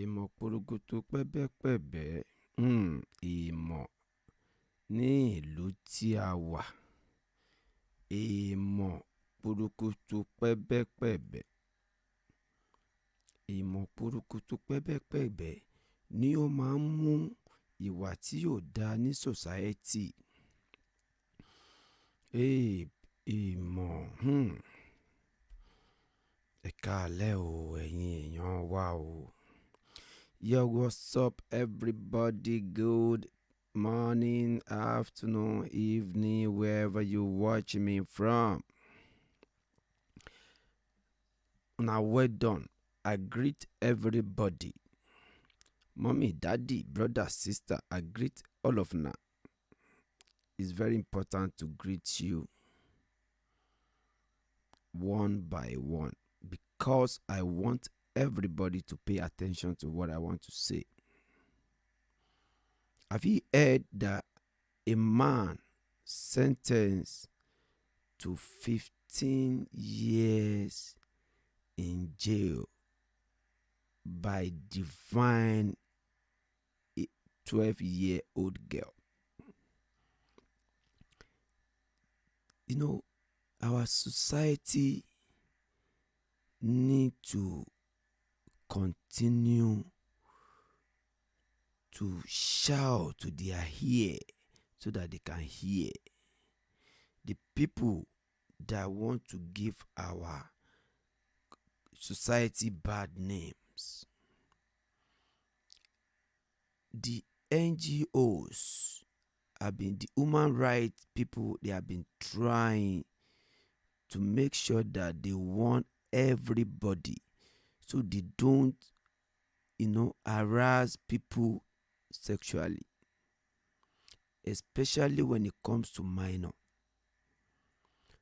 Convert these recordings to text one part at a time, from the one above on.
Ìmọ̀ porogoto pẹ́bẹ́pẹ́bẹ́. Ìmọ̀ ní ìlú tí a wà. Ìmọ̀ porogoto pẹ́bẹ́pẹ́bẹ́. Ìmọ̀ porogoto pẹ́bẹ́pẹ́bẹ́ ni ó máa ń mú ìwà tí yóò dá ní society. Ìmọ̀ ẹ káalẹ́ o ẹ̀yin èèyàn wa o. Yo, what's up everybody? Good morning, afternoon, evening, wherever you watch me from. Now well done. I greet everybody. Mommy, daddy, brother, sister, I greet all of you. It's very important to greet you one by one because I want everybody to pay attention to what I want to say. Have you heard that a man sentenced to 15 years in jail by defiling a 12-year-old girl? You know, our society need to continue to shout to their ear so that they can hear. The people that want to give our society bad names. The NGOs have been, the human rights people, they have been trying to make sure that they want everybody so they don't, harass people sexually, especially when it comes to minor.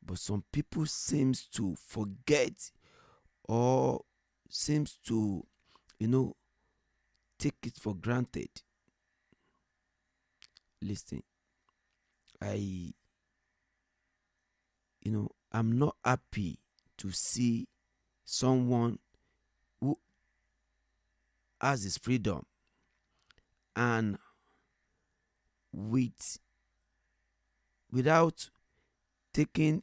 But some people seems to forget or seems to, take it for granted. Listen, I'm not happy to see someone who has his freedom and without taking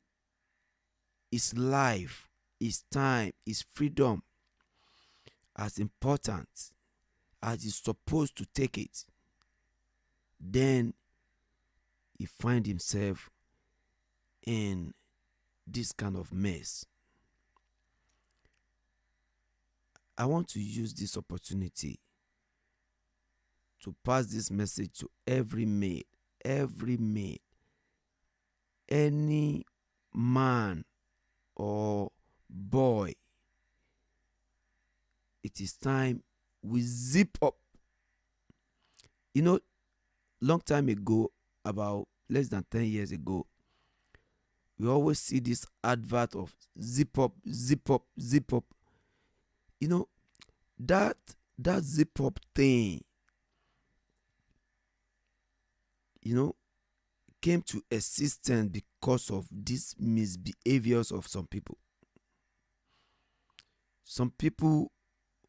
his life, his time, his freedom as important as he's supposed to take it, then he finds himself in this kind of mess. I want to use this opportunity to pass this message to every male, any man or boy. It is time we zip up. Long time ago, about less than 10 years ago, we always see this advert of zip up, zip up, zip up. That zip up thing, came to existence because of these misbehaviors of some people. Some people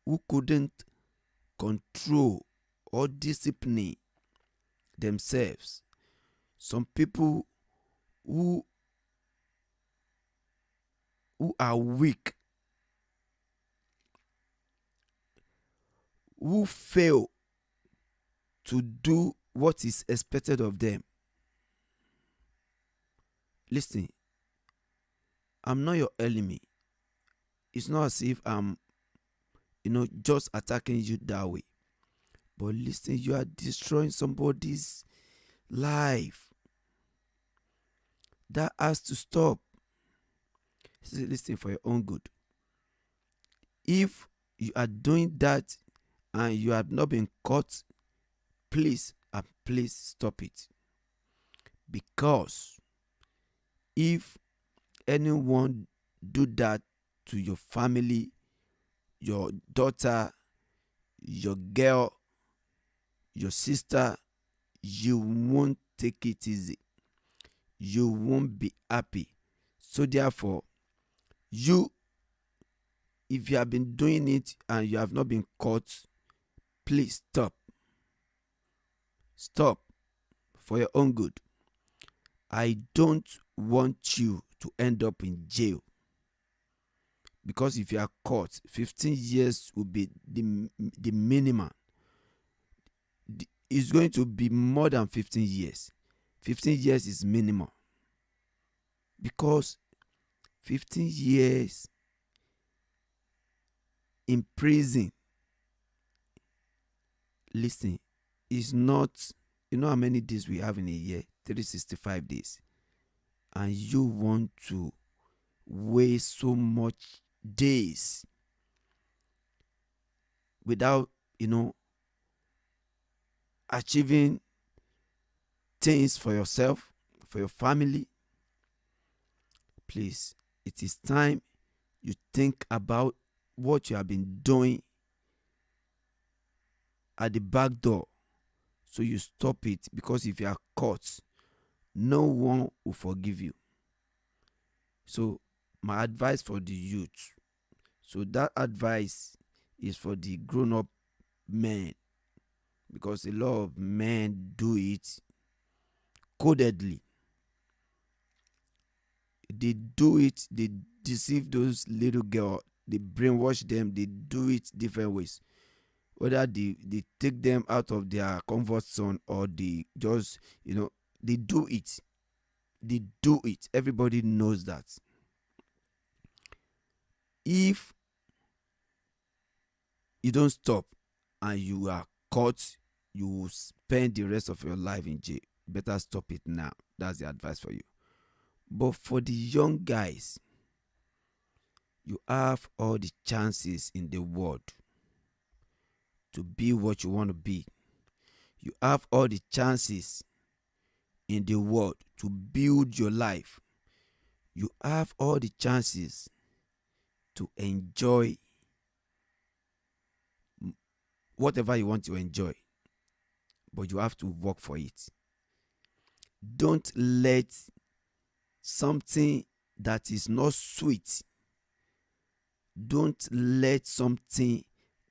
who couldn't control or discipline themselves. Some people who are weak, who fail to do what is expected of them. Listen, I'm not your enemy. It's not as if I'm, just attacking you that way. But listen, you are destroying somebody's life. That has to stop. Listen, for your own good. If you are doing that and you have not been caught, please stop it. Because if anyone do that to your family, your daughter, your girl, your sister, you won't take it easy. You won't be happy. So therefore, if you have been doing it and you have not been caught, Please stop. Stop for your own good. I don't want you to end up in jail, because if you are caught, 15 years will be the minimum. It's going to be more than 15 years. 15 years is minimum, because 15 years in prison, listen, is not, you know how many days we have in a year? 365 days. And you want to waste so much days without, achieving things for yourself, for your family. Please, it is time you think about what you have been doing at the back door, so you stop it, because if you are caught, no one will forgive you. So my advice for the youth, so that advice is for the grown-up men, because a lot of men do it codedly. They do it, they deceive those little girls, they brainwash them, they do it different ways. Whether they take them out of their comfort zone, or they just, they do it. They do it. Everybody knows that. If you don't stop and you are caught, you will spend the rest of your life in jail. Better stop it now. That's the advice for you. But for the young guys, you have all the chances in the world to be what you want to be. You have all the chances in the world to build your life. You have all the chances to enjoy whatever you want to enjoy, but you have to work for it. Don't let something that is not sweet, don't let something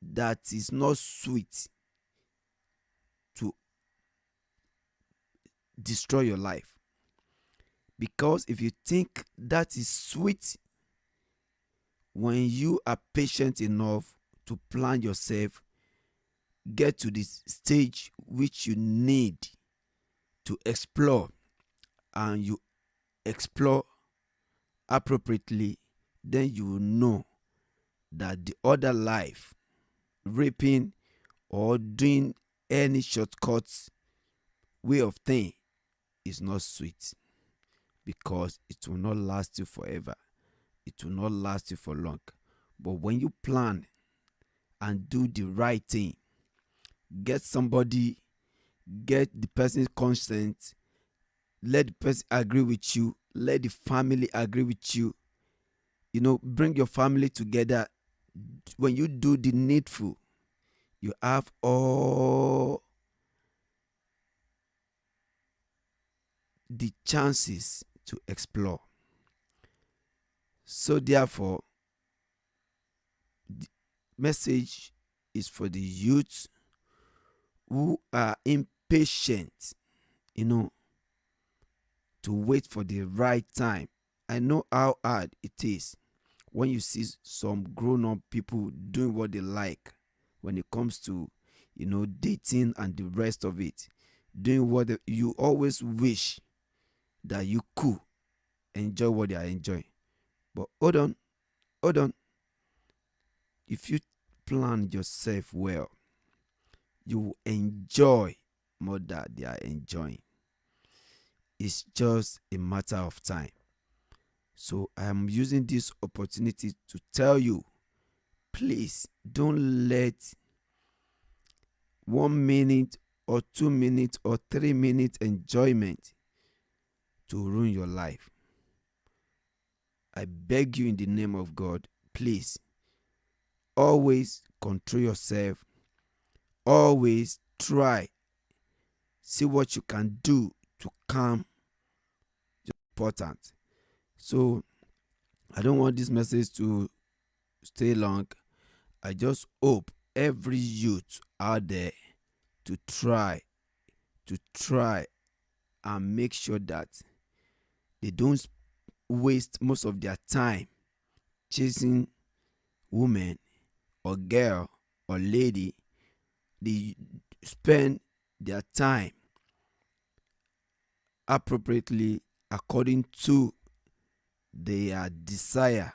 that is not sweet to destroy your life. Because if you think that is sweet, when you are patient enough to plan yourself, get to this stage which you need to explore, and you explore appropriately, then you will know that the other life, raping or doing any shortcuts way of thing, is not sweet, because it will not last you forever. It will not last you for long. But when you plan and do the right thing, get somebody, get the person's consent, let the person agree with you, let the family agree with you, bring your family together. When you do the needful, you have all the chances to explore. So therefore, the message is for the youth who are impatient, to wait for the right time. I know how hard it is when you see some grown-up people doing what they like when it comes to, dating and the rest of it. Doing what you always wish that you could enjoy what they are enjoying. But hold on. If you plan yourself well, you will enjoy more than they are enjoying. It's just a matter of time. So I am using this opportunity to tell you, please don't let 1 minute or 2 minutes or 3 minutes enjoyment to ruin your life. I beg you in the name of God, please always control yourself. Always try. See what you can do to calm. Important. So I don't want this message to stay long. I just hope every youth out there to try and make sure that they don't waste most of their time chasing women or girl or lady. They spend their time appropriately according to their desire.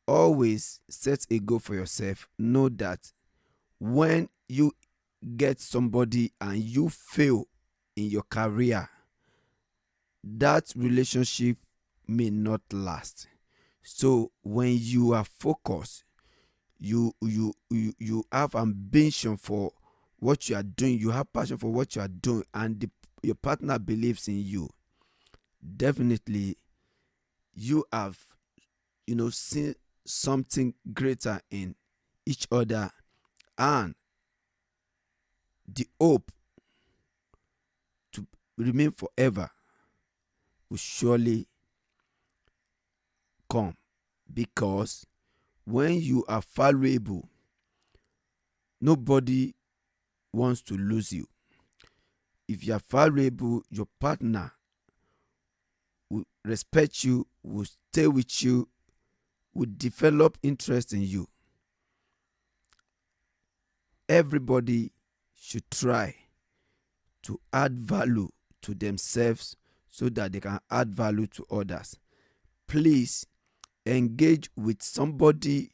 Always set a goal for yourself. Know that when you get somebody and you fail in your career, that relationship may not last. So when you are focused, you have ambition for what you are doing, you have passion for what you are doing, and your partner believes in you, definitely you have seen something greater in each other, and the hope to remain forever will surely come. Because when you are valuable, nobody wants to lose you. If you are valuable, your partner will respect you, will stay with you, will develop interest in you. Everybody should try to add value to themselves so that they can add value to others. Please engage with somebody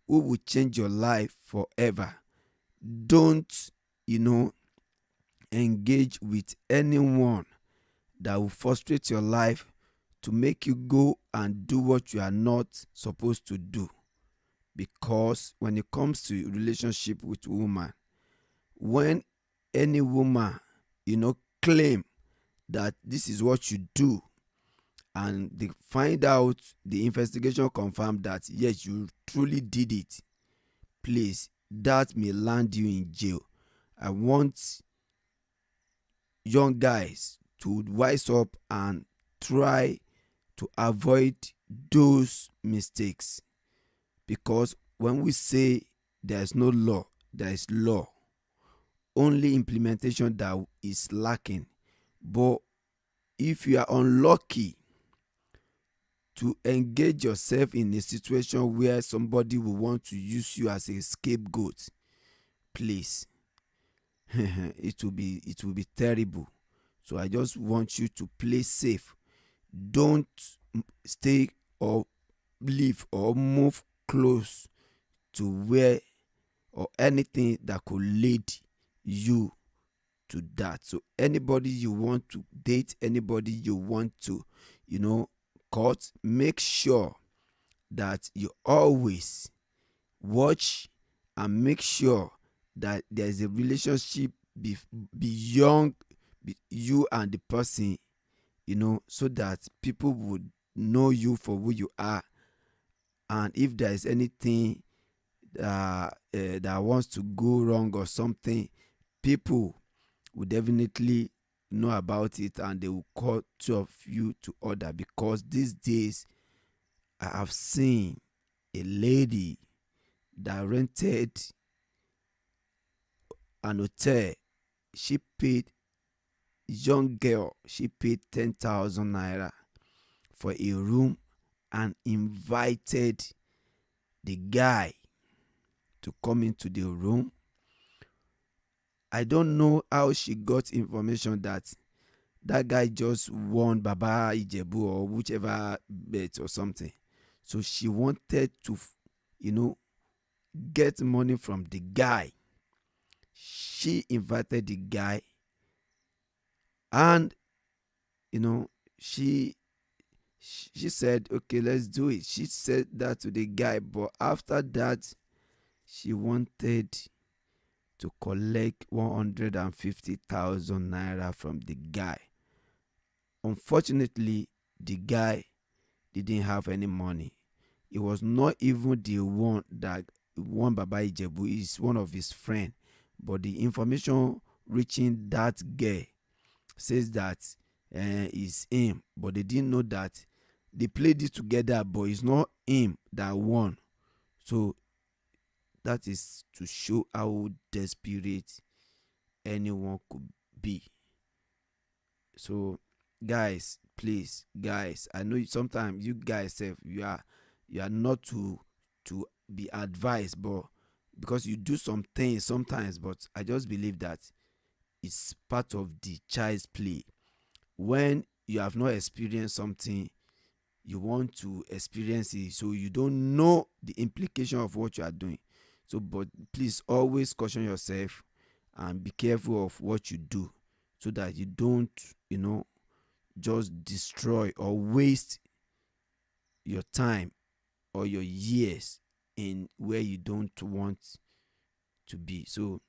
who will change your life forever. Don't, engage with anyone that will frustrate your life to make you go and do what you are not supposed to do. Because when it comes to relationship with woman, when any woman claim that this is what you do, and they find out, the investigation confirm that yes, you truly did it, please, that may land you in jail. I want young guys to wise up and try to avoid those mistakes. Because when we say there is no law, there is law. Only implementation that is lacking. But if you are unlucky to engage yourself in a situation where somebody will want to use you as a scapegoat, please, it will be terrible. So I just want you to play safe. Don't stay or live or move close to where or anything that could lead you to that. So anybody you want to date, anybody you want to court, make sure that you always watch and make sure that there is a relationship beyond you and the person, so that people would know you for who you are. And if there is anything that wants to go wrong or something, people will definitely know about it, and they will call two of you to order. Because these days I have seen a lady that rented an hotel. She paid young girl, she paid 10,000 naira for a room and invited the guy to come into the room. I don't know how she got information that guy just won Baba Ijebu or whichever bet or something. So she wanted to, get money from the guy. She invited the guy, and she said, okay, let's do it. She said that to the guy, but after that, she wanted to collect 150,000 naira from the guy. Unfortunately, the guy didn't have any money. It was not even the one that won Baba Ijebu, is one of his friends. But the information reaching that girl says that it's him. But they didn't know that they played it together, but it's not him that won. So that is to show how desperate anyone could be. So guys, please, guys, I know sometimes you guys say you are not to be advised, but because you do some things sometimes, but I just believe that it's part of the child's play. When you have not experienced something, you want to experience it, so you don't know the implication of what you are doing. So but please always caution yourself and be careful of what you do, so that you don't, just destroy or waste your time or your years in where you don't want to be. So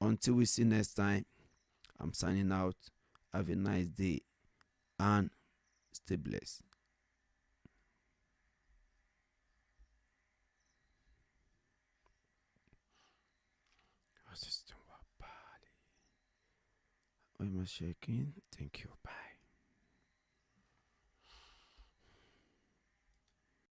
until we see next time, I'm signing out. Have a nice day and stay blessed. Why am I shaking? Thank you. Bye.